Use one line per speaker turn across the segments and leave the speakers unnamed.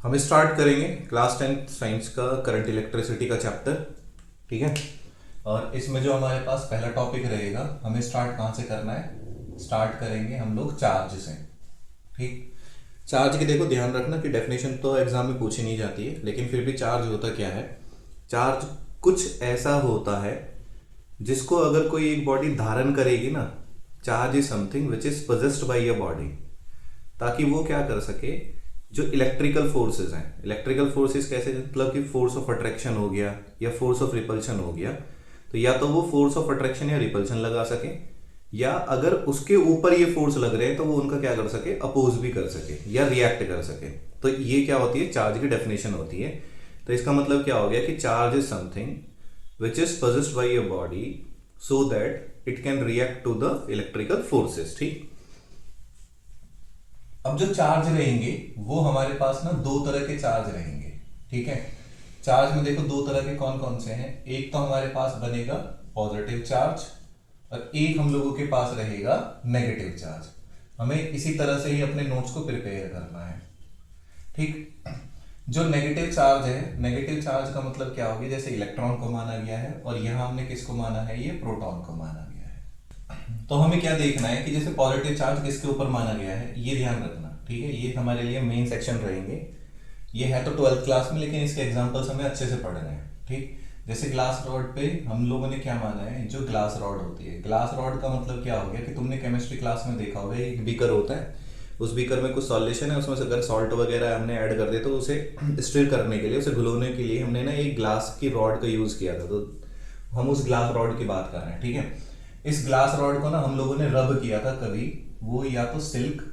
हम स्टार्ट करेंगे class 10th science का करंट इलेक्ट्रिसिटी का चैप्टर। ठीक है। और इसमें जो हमारे पास पहला टॉपिक रहेगा, हमें स्टार्ट कहाँ से करना है? स्टार्ट करेंगे हम लोग चार्ज से। ठीक। चार्ज की देखो ध्यान रखना कि डेफिनेशन तो एग्जाम में पूछी नहीं जाती है, लेकिन फिर भी चार्ज होता क्या है? चार्ज कुछ ऐसा होता है जिसको अगर कोई एक बॉडी धारण करेगी ना, charge is something which is possessed by a body, ताकि वो क्या कर सके, जो इलेक्ट्रिकल फोर्सेस हैं, इलेक्ट्रिकल फोर्सेस कैसे, मतलब कि फोर्स ऑफ अट्रैक्शन हो गया या फोर्स ऑफ रिपल्शन हो गया, तो या तो वो फोर्स ऑफ अट्रैक्शन या रिपल्शन लगा सके, या अगर उसके ऊपर ये फोर्स लग रहे हैं तो वो उनका क्या कर सके, अपोज भी कर सके या रिएक्ट कर सके। तो ये क्या होती है, चार्ज की डेफिनेशन होती है। तो इसका मतलब क्या हो गया कि charge is something which is possessed by a body so that it can react to the electrical forces. ठीक। अब जो चार्ज रहेंगे वो हमारे पास ना दो तरह के चार्ज रहेंगे। ठीक है। चार्ज में देखो दो तरह के कौन कौन से हैं। एक तो हमारे पास बनेगा पॉजिटिव चार्ज और एक हम लोगों के पास रहेगा नेगेटिव चार्ज। हमें इसी तरह से ही अपने नोट्स को प्रिपेयर करना है। ठीक। जो नेगेटिव चार्ज है, नेगेटिव चार्ज का मतलब क्या हो गया, जैसे इलेक्ट्रॉन को माना गया है और यहां हमने किसको माना है, ये प्रोटॉन को माना गया है। तो हमें क्या देखना है कि जैसे पॉजिटिव चार्ज किसके ऊपर माना गया है, ये ध्यान रखना। ठीक है। ये हमारे लिए मेन सेक्शन रहेंगे। ये है तो 12th क्लास में, लेकिन इसके एग्जांपल्स हमें अच्छे से पढ़ने हैं। ठीक। जैसे ग्लास रॉड पे हम लोगों ने क्या माना है, जो ग्लास रॉड होती है, ग्लास रॉड का मतलब क्या हो गया कि तुमने केमिस्ट्री क्लास में देखा होगा, एक बीकर होता है, उस बीकर में कुछ सॉल्यूशन है, उसमें से अगर सॉल्ट वगैरह हमने ऐड कर दिया तो उसे स्टिर करने के लिए, उसे घुलोने के लिए हमने ना एक ग्लास की रॉड का यूज किया था। तो हम उस ग्लास रॉड की बात कर रहे हैं। ठीक है। इस ग्लास रॉड को ना हम लोगों ने रब किया था कभी, वो या तो सिल्क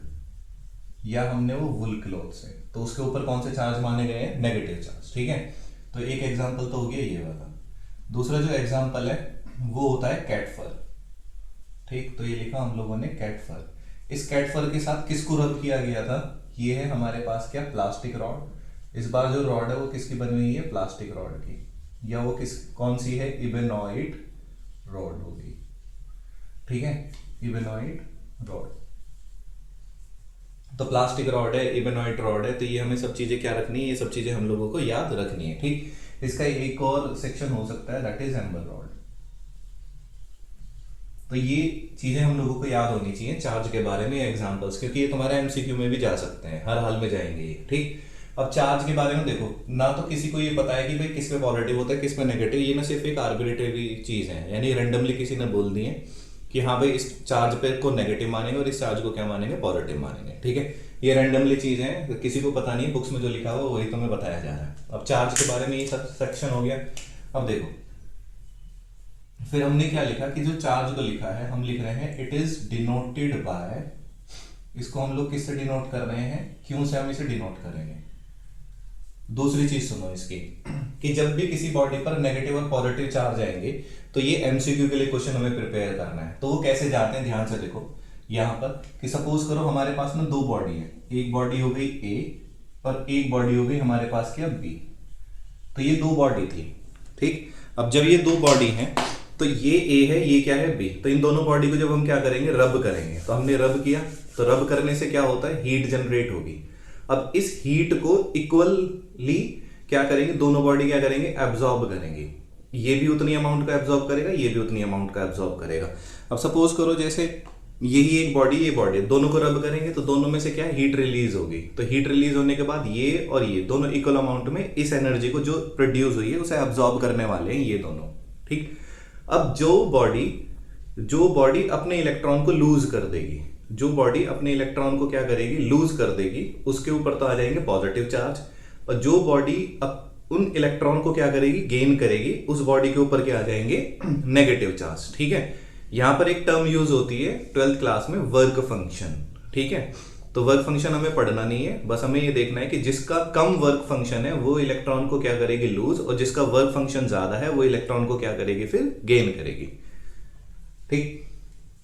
या हमने वो वुल क्लॉथ से, तो उसके ऊपर कौन से चार्ज माने गए हैं, नेगेटिव चार्ज। ठीक है। तो एक एग्जांपल तो हो गया ये वाला। दूसरा जो एग्जांपल है वो होता है कैट फर। ठीक। तो ये लिखा हम लोगों ने कैट फर। इस कैट फर के साथ किसको रब किया गया था, ये है हमारे पास क्या, प्लास्टिक रॉड। इस बार जो रॉड है वो किसकी बनी हुई है, प्लास्टिक रॉड की, या वो किस कौन सी है, इबेनॉइड रॉड होगी। ठीक है। इबेनॉइड रॉड। तो प्लास्टिक रॉड है, इबेनॉइड रॉड है, तो ये हमें सब चीजें क्या रखनी है, ये सब चीजें हम लोगों को याद रखनी है। ठीक। इसका एक और सेक्शन हो सकता है, दैट इज एम्बर रॉड। तो ये चीजें हम लोगों को याद होनी चाहिए चार्ज के बारे में एग्जांपल्स, क्योंकि ये तुम्हारे एमसीक्यू में भी जा सकते हैं, हर हाल में जाएंगे ये। ठीक। अब चार्ज के बारे में देखो ना, तो किसी को ये पता है कि भाई किस पे पॉजिटिव होता है किस पे नेगेटिव, ये ना सिर्फ एक आर्बिट्रेरी चीज है, यानी रेंडमली किसी ने बोल दी है कि हाँ भाई इस चार्ज पे को नेगेटिव मानेंगे और इस चार्ज को क्या मानेंगे, पॉजिटिव मानेंगे। ठीक है। ये रैंडमली चीज है, तो किसी को पता नहीं, बुक्स में जो लिखा हुआ वही तुम्हें बताया जा रहा है। अब चार्ज के बारे में ये सब सेक्शन हो गया। अब देखो फिर हमने क्या लिखा कि जो चार्ज को लिखा है, हम लिख रहे हैं इट इज डिनोटेड बाय, इसको हम लोग किससे डिनोट कर रहे हैं, क्यों से हम इसे डिनोट करेंगे। दूसरी चीज सुनो इसकी, कि जब भी किसी बॉडी पर नेगेटिव और पॉजिटिव चार्ज आएंगे तो ये एमसीक्यू के लिए क्वेश्चन हमें प्रिपेयर करना है। तो वो कैसे जाते हैं, ध्यान से देखो यहां पर, कि सपोज करो हमारे पास में दो बॉडी है, एक बॉडी हो गई ए और एक बॉडी हो गई हमारे पास क्या, बी। तो ये दो बॉडी थी। ठीक। अब जब ये दो बॉडी हैं तो ये ए है, ये क्या है, बी। तो इन दोनों बॉडी को जब हम क्या करेंगे, रब करेंगे, तो हमने रब किया, तो रब करने से क्या होता है, हीट जनरेट होगी। अब इस हीट को इक्वली क्या करेंगे, दोनों बॉडी क्या करेंगे, एब्जॉर्ब करेंगे। ये भी उतनी अमाउंट का एब्जॉर्ब करेगा, ये भी उतनी अमाउंट का एब्जॉर्ब करेगा। अब सपोज करो जैसे यही एक बॉडी, ये बॉडी, दोनों को रब करेंगे तो दोनों में से क्या हीट रिलीज होगी। तो हीट रिलीज होने के बाद ये और ये दोनों इक्वल अमाउंट में इस एनर्जी को जो प्रोड्यूस हुई है उसे एब्जॉर्ब करने वाले हैं ये दोनों। ठीक। अब जो बॉडी अपने इलेक्ट्रॉन को लूज कर देगी, जो बॉडी अपने इलेक्ट्रॉन को क्या करेगी, लूज कर देगी, उसके ऊपर तो आ जाएंगे पॉजिटिव चार्ज। और जो बॉडी उन इलेक्ट्रॉन को क्या करेगी, गेन करेगी, उस बॉडी के ऊपर क्या आ जाएंगे, नेगेटिव चार्ज। ठीक है। यहां पर एक टर्म यूज होती है 12th क्लास में, वर्क फंक्शन। ठीक है। तो वर्क फंक्शन हमें पढ़ना नहीं है, बस हमें ये देखना है कि जिसका कम वर्क फंक्शन है वो इलेक्ट्रॉन को क्या करेगी, लूज, और जिसका वर्क फंक्शन ज्यादा है वो इलेक्ट्रॉन को क्या करेगी, फिर गेन करेगी। ठीक।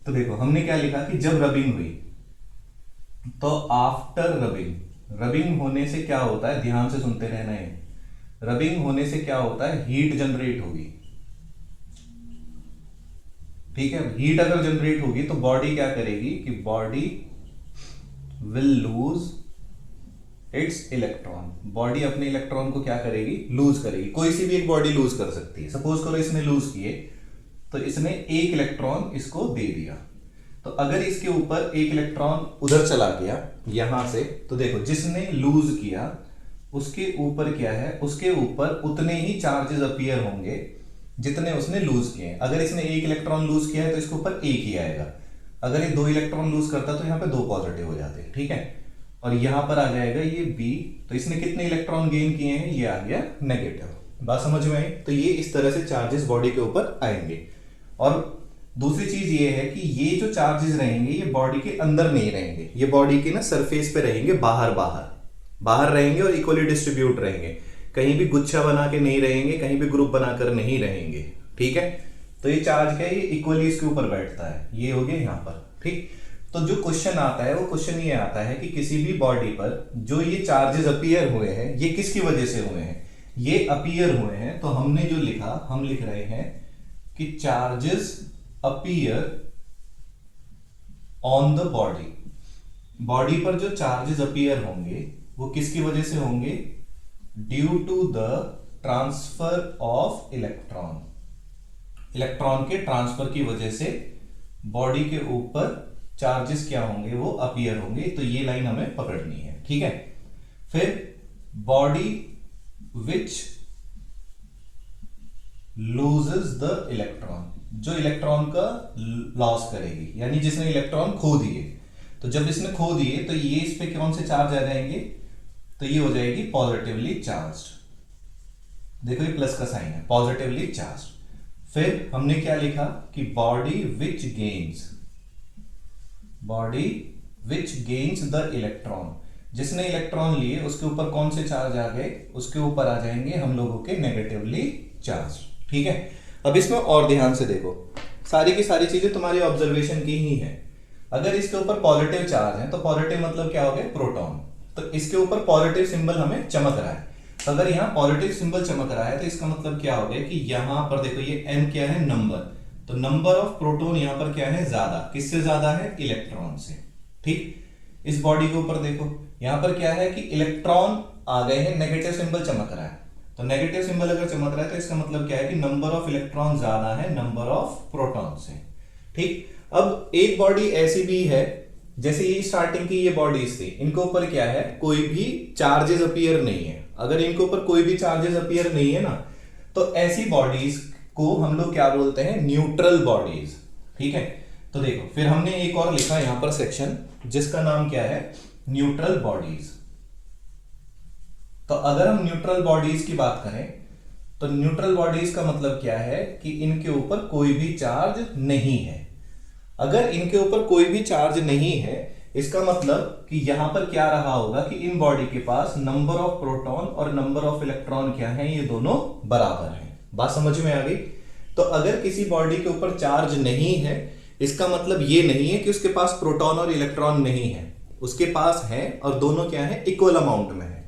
तो देखो हमने क्या लिखा कि जब रबिंग हुई, तो आफ्टर रबिंग, रबिंग होने से क्या होता है, ध्यान से सुनते रहना है, रबिंग होने से क्या होता है, हीट जनरेट होगी। ठीक है। हीट अगर जनरेट होगी तो बॉडी क्या करेगी कि body will lose its electron. Body अपने इलेक्ट्रॉन को क्या करेगी, लूज करेगी। कोई सी भी एक बॉडी लूज कर सकती है। सपोज करो इसने लूज किए तो इसने एक इलेक्ट्रॉन इसको दे दिया, तो अगर इसके ऊपर एक इलेक्ट्रॉन उधर चला गया यहां से, तो देखो जिसने लूज किया उसके ऊपर क्या है, उसके ऊपर उतने ही चार्जेस अपीयर होंगे जितने उसने लूज किए। अगर इसने एक इलेक्ट्रॉन लूज किया है तो इसके ऊपर एक ही आएगा। अगर ये दो इलेक्ट्रॉन लूज करता तो यहाँ पे दो पॉजिटिव हो जाते, ठीक है। और यहां पर आ जाएगा ये बी, तो इसने कितने इलेक्ट्रॉन गेन किए हैं, ये आ गया नेगेटिव। बात समझ में आई। तो ये इस तरह से चार्जेस बॉडी के ऊपर आएंगे। और दूसरी चीज ये है कि ये जो चार्जेस रहेंगे ये बॉडी के अंदर नहीं रहेंगे, ये बॉडी के ना सरफेस पे रहेंगे, बाहर बाहर बाहर रहेंगे और इक्वली डिस्ट्रीब्यूट रहेंगे। कहीं भी गुच्छा बना के नहीं रहेंगे, कहीं भी ग्रुप बनाकर नहीं रहेंगे, ठीक है। तो ये चार्ज क्या है, ये इक्वली इसके ऊपर बैठता है। ये हो गया यहां पर, ठीक। तो जो क्वेश्चन आता है वो क्वेश्चन ये आता है कि किसी भी बॉडी पर जो ये चार्जेस अपीयर हुए हैं ये किसकी वजह से हुए हैं, ये अपीयर हुए हैं। तो हमने जो लिखा, हम लिख रहे हैं कि charges appear on the body. Body पर जो चार्जेस अपीयर होंगे वो किसकी वजह से होंगे, due to the transfer of electron. Electron के ट्रांसफर की वजह से बॉडी के ऊपर चार्जेस क्या होंगे, वो अपीयर होंगे। तो ये लाइन हमें पकड़नी है, ठीक है। फिर body which loses the electron, जो इलेक्ट्रॉन का लॉस करेगी, यानी जिसने इलेक्ट्रॉन खो दिए। तो जब इसने खो दिए तो ये इस पे कौन से चार्ज आ जाएंगे, तो ये हो जाएगी पॉजिटिवली चार्ज्ड। देखो ये प्लस का साइन है, पॉजिटिवली चार्ज्ड। फिर हमने क्या लिखा कि body which gains, body which gains the electron, जिसने इलेक्ट्रॉन लिए उसके ऊपर कौन से चार्ज आ गए, उसके ऊपर आ जाएंगे हम लोगों के नेगेटिवली चार्ज, ठीक है। अब इसमें और ध्यान से देखो, सारी की सारी चीजें तुम्हारी ऑब्जर्वेशन की ही है। अगर इसके ऊपर पॉजिटिव चार्ज है तो पॉजिटिव मतलब क्या हो गया, प्रोटॉन। तो इसके ऊपर पॉजिटिव सिंबल हमें चमक रहा है। तो अगर यहाँ पॉजिटिव सिंबल चमक रहा है तो इसका मतलब क्या हो गया कि यहां पर देखो ये n क्या है, नंबर। तो नंबर ऑफ प्रोटॉन यहां पर क्या है, ज्यादा। किससे ज्यादा है, इलेक्ट्रॉन से, ठीक। इस बॉडी के ऊपर देखो यहां पर क्या है कि इलेक्ट्रॉन आ गए हैं, नेगेटिव सिंबल चमक रहा है। तो नेगेटिव सिंबल अगर चमक रहा है तो इसका मतलब क्या है कि नंबर ऑफ इलेक्ट्रॉन ज्यादा है नंबर ऑफ प्रोटॉन से, ठीक। अब एक बॉडी ऐसी भी है, जैसे ये स्टार्टिंग की ये बॉडीज थी, इनके ऊपर क्या है, कोई भी चार्जेस अपीयर नहीं है। अगर इनके ऊपर कोई भी चार्जेस अपीयर नहीं है ना, तो ऐसी बॉडीज को हम लोग क्या बोलते हैं, न्यूट्रल बॉडीज, ठीक है। तो देखो फिर हमने एक और लिखा यहां पर सेक्शन, जिसका नाम क्या है, न्यूट्रल बॉडीज। तो अगर हम न्यूट्रल बॉडीज की बात करें तो न्यूट्रल बॉडीज का मतलब क्या है कि इनके ऊपर कोई भी चार्ज नहीं है। अगर इनके ऊपर कोई भी चार्ज नहीं है, इसका मतलब कि यहां पर क्या रहा होगा कि इन बॉडी के पास नंबर ऑफ प्रोटॉन और नंबर ऑफ इलेक्ट्रॉन क्या है, ये दोनों बराबर हैं। बात समझ में आ गई। तो अगर किसी बॉडी के ऊपर चार्ज नहीं है, इसका मतलब ये नहीं है कि उसके पास प्रोटॉन और इलेक्ट्रॉन नहीं है, उसके पास है और दोनों क्या है, इक्वल अमाउंट में है।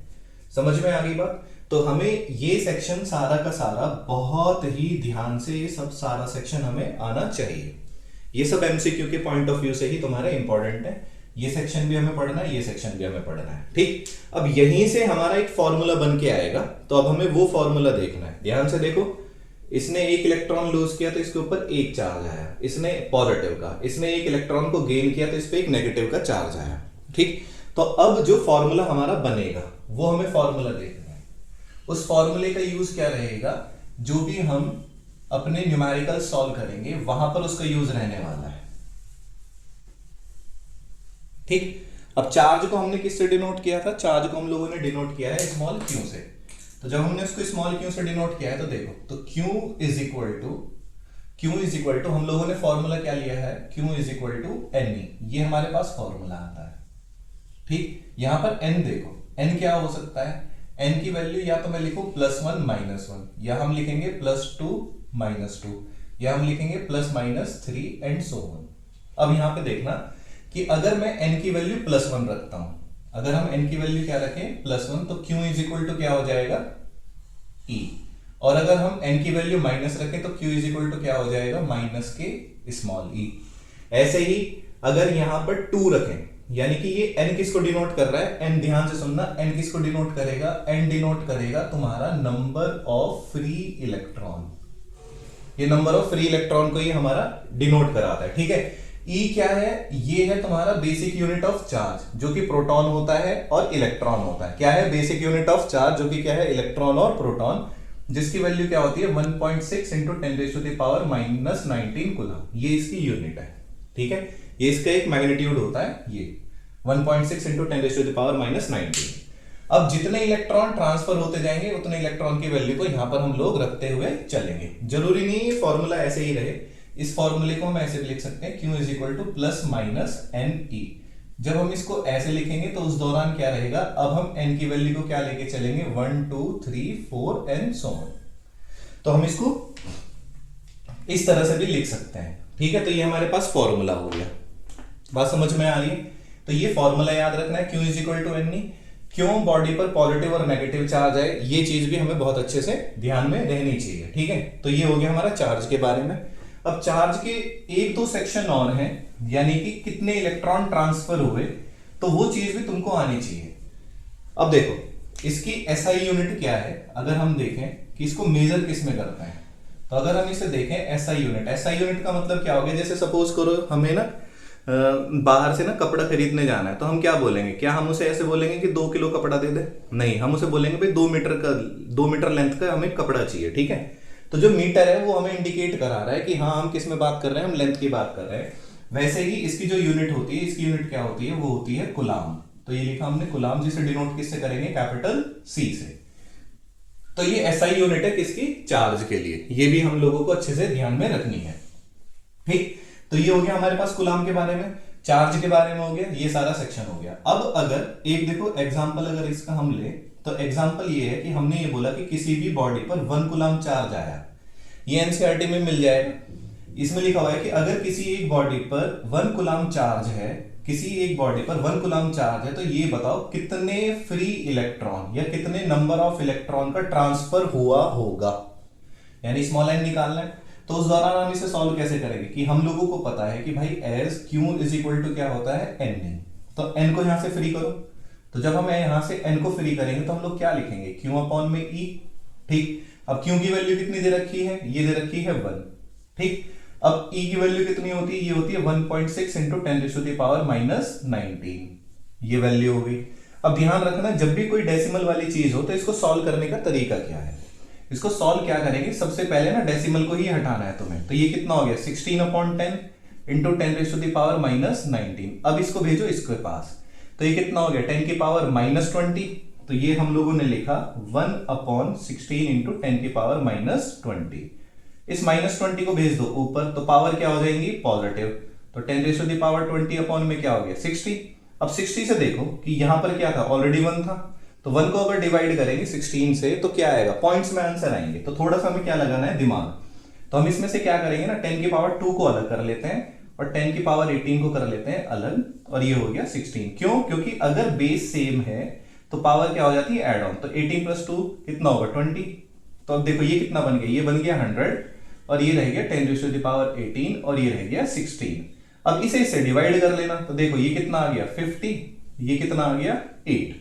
समझ में आ गई बात। तो हमें ये सेक्शन सारा का सारा बहुत ही ध्यान से, ये सब सारा सेक्शन हमें आना चाहिए। ये सब एमसीक्यू के पॉइंट ऑफ व्यू से ही तुम्हारा इंपॉर्टेंट है। ये सेक्शन भी हमें पढ़ना है, ये सेक्शन भी हमें पढ़ना है, ठीक। अब यहीं से हमारा एक फॉर्मूला बन के आएगा, तो अब हमें वो फॉर्मूला देखना है। ध्यान से देखो, इसने एक इलेक्ट्रॉन लूज किया तो इसके ऊपर एक चार्ज आया, इसने पॉजिटिव का। इसने एक इलेक्ट्रॉन को गेन किया तो इस पे एक नेगेटिव का चार्ज आया, ठीक। तो अब जो फॉर्मूला हमारा बनेगा वो हमें फॉर्मूला देखना है। उस फॉर्मूले का यूज क्या रहेगा, जो भी हम अपने न्यूमेरिकल सॉल्व करेंगे वहां पर उसका यूज रहने वाला है, ठीक। अब चार्ज को हमने किससे डिनोट किया था, चार्ज को हम लोगों ने डिनोट किया है स्मॉल क्यू से। तो जब हमने उसको स्मॉल क्यू से डिनोट किया है तो देखो, तो Q इज इक्वल टू हम लोगों ने फॉर्मूला क्या लिया है, Q is equal to NE। ये हमारे पास फॉर्मूला आता है, ठीक। यहां पर N देखो, N क्या हो सकता है, N की वैल्यू या तो मैं लिखूं +1 -1, या हम लिखेंगे +2 -2, या हम लिखेंगे +-3 एंड सो ऑन। अब यहां पे देखना कि अगर मैं n की वैल्यू +1 रखता हूं, अगर हम n की वैल्यू क्या रखें +1, तो Q इज इक्वल टू क्या हो जाएगा, E। और अगर हम n की वैल्यू माइनस रखें तो Q इज इक्वल टू क्या हो जाएगा, -के स्मॉल e। ऐसे ही अगर यहां पर 2 रखें, यानी कि ये n किसको डिनोट कर रहा है, n ध्यान से सुनना, n किसको डिनोट करेगा, n डिनोट करेगा तुम्हारा नंबर ऑफ फ्री इलेक्ट्रॉन। ये नंबर ऑफ फ्री इलेक्ट्रॉन को ये हमारा डिनोट कराता है, ठीक है। E क्या है, ये है तुम्हारा बेसिक यूनिट ऑफ चार्ज, जो कि प्रोटॉन होता है और इलेक्ट्रॉन होता है। क्या है, बेसिक यूनिट ऑफ चार्ज, जो कि क्या है, इलेक्ट्रॉन और प्रोटॉन, जिसकी वैल्यू क्या होती है 1.6 इंटू 10⁻⁻19 कूलम। ये इसकी यूनिट है, ठीक है। ये इसका एक मैग्नीट्यूड होता है, ये 1.6 इंटू 10⁻⁻19। अब जितने इलेक्ट्रॉन ट्रांसफर होते जाएंगे उतने इलेक्ट्रॉन की वैल्यू को यहां पर हम लोग रखते हुए चलेंगे। जरूरी नहीं है फॉर्मूला ऐसे ही रहे, इस फॉर्मूले को हम ऐसे भी लिख सकते हैं, Q is equal two plus minus NE। जब हम इसको ऐसे लिखेंगे तो उस दौरान क्या रहेगा, अब हम n की वैल्यू को क्या लेके चलेंगे, 1 2 3 4 एंड सो ऑन। तो हम इसको इस तरह से भी लिख सकते हैं, ठीक है। तो ये हमारे पास फॉर्मूला हो गया, बात समझ में आ रही है। तो ये फॉर्मूला याद रखना है, Q is equal to NE। क्यों बॉडी पर पॉजिटिव और नेगेटिव चार्ज है, ये चीज भी हमें बहुत अच्छे से ध्यान में रहनी चाहिए, ठीक है। तो ये हो गया हमारा चार्ज के बारे में। अब चार्ज के एक दो सेक्शन और हैं, यानी कि कितने इलेक्ट्रॉन ट्रांसफर हुए, तो वो चीज भी तुमको आनी चाहिए। अब देखो इसकी SI यूनिट क्या है, अगर हम देखें कि इसको मेजर किस में करते हैं, तो अगर हम इसे देखें SI यूनिट का मतलब क्या हो गया, जैसे सपोज करो हमें ना बाहर से ना कपड़ा खरीदने जाना है, तो हम क्या बोलेंगे, क्या हम उसे ऐसे बोलेंगे कि 2 किलो कपड़ा दे दे, नहीं, हम उसे बोलेंगे भाई 2 मीटर लेंथ का हमें कपड़ा चाहिए, ठीक है। तो जो मीटर है वो हमें इंडिकेट करा रहा है कि हाँ हम किस में बात कर रहे हैं, हम लेंथ की बात कर रहे हैं। वैसे ही इसकी जो यूनिट होती है, इसकी यूनिट क्या होती है, वो होती है कुलाम। तो ये लिखा हमने कुलाम, जिसे डिनोट किससे करेंगे, कैपिटल C से। तो ये SI यूनिट है किसकी, चार्ज के लिए। ये भी हम लोगों को अच्छे से ध्यान में रखनी है, ठीक। तो ये हो गया हमारे पास कुलाम के बारे में, चार्ज के बारे में हो गया, ये सारा सेक्शन हो गया। अब अगर एक देखो एग्जांपल अगर इसका हम ले, तो एग्जांपल ये है कि हमने ये बोला कि किसी भी बॉडी पर 1 कूलम चार्ज आया, ये एनसीईआरटी में मिल जाएगा। इसमें लिखा हुआ है कि अगर किसी एक बॉडी पर 1 कूलम चार्ज है, किसी एक बॉडी पर 1 कूलम चार्ज है, तो ये बताओ कितने फ्री इलेक्ट्रॉन या कितने नंबर ऑफ इलेक्ट्रॉन का ट्रांसफर हुआ होगा, यानी स्मॉल n निकालना है। तो उस दौरान हम इसे सॉल्व कैसे करेंगे, कि हम लोगों को पता है कि भाई as Q is equal to क्या होता है, N। तो n को यहां से फ्री करो, तो जब हम यहां से n को फ्री करेंगे तो हम लोग क्या लिखेंगे, Q अपॉन में E, ठीक। अब Q की वैल्यू कितनी दे रखी है, ये दे रखी है 1, ठीक। अब E की वैल्यू कितनी होती है, ये होती है 1.6 इंटू 10⁻⁻19, ये वैल्यू हो गई। अब ध्यान रखना जब भी कोई डेसिमल वाली चीज हो तो इसको सॉल्व करने का तरीका क्या है। इसको सॉल्व क्या करेंगे, सबसे पहले ना डेसिमल को ही हटाना है तुम्हें। तो ये कितना हो गया 16/10 इंटू 10⁻⁻19। अब इसको भेजो इसके पास, तो ये कितना हो गया 10⁻⁻20। तो ये हम लोगों ने लिखा 1/16 इंटू 10⁻⁻20। इस -20 को भेज दो ऊपर, तो पावर क्या हो जाएंगी पॉजिटिव। तो 10⁻20 अपॉन में क्या हो गया 60। अब 60 से देखो कि यहां पर क्या था, ऑलरेडी 1 था, तो 1 को अगर डिवाइड करेंगे 16 से तो क्या आएगा, पॉइंट्स में आंसर आएंगे। तो थोड़ा सा हमें क्या लगाना है, दिमाग। तो हम इसमें से क्या करेंगे ना, 10⁻2 को अलग कर लेते हैं और 10⁻18 को कर लेते हैं अलग, और ये हो गया 16। क्यों, क्योंकि अगर बेस सेम है तो पावर क्या हो जाती है, एड ऑन। तो 18 + 2 कितना होगा 20। तो अब देखो ये कितना बन गया, ये बन गया 100 और ये रह गया 10⁻18 और ये रह गया 16। अब इसे इससे डिवाइड कर लेना, तो देखो ये कितना आ गया 50, ये कितना आ गया 8,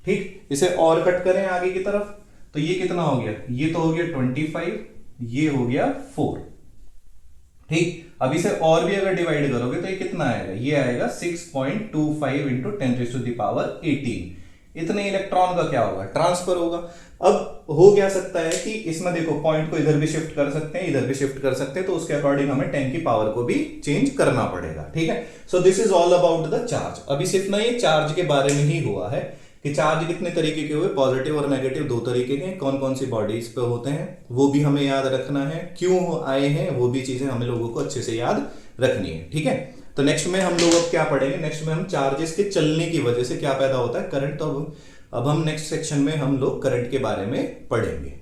ठीक। इसे और कट करें आगे की तरफ, तो ये कितना हो गया, ये तो हो गया 25, ये हो गया 4, ठीक। अब इसे और भी अगर डिवाइड करोगे तो ये कितना आएगा, ये आएगा 6.25 इंटू 10⁻18। इतने इलेक्ट्रॉन का क्या होगा, ट्रांसफर होगा। अब हो क्या सकता है कि इसमें देखो पॉइंट को इधर भी शिफ्ट कर सकते हैं, इधर भी शिफ्ट कर सकते हैं, तो उसके अकॉर्डिंग हमें 10 की पावर को भी चेंज करना पड़ेगा, ठीक है। So this is all about the charge. अभी सिर्फ ना ये चार्ज के बारे में ही हुआ है कि चार्ज कितने तरीके के हुए, पॉजिटिव और नेगेटिव 2 तरीके के, कौन कौन सी बॉडीज पे होते हैं वो भी हमें याद रखना है, क्यों आए हैं वो भी चीजें हमें लोगों को अच्छे से याद रखनी है, ठीक है। तो नेक्स्ट में हम लोग अब क्या पढ़ेंगे, नेक्स्ट में हम चार्जेस के चलने की वजह से क्या पैदा होता है, करंट। तो अब हम नेक्स्ट सेक्शन में हम लोग करंट के बारे में पढ़ेंगे।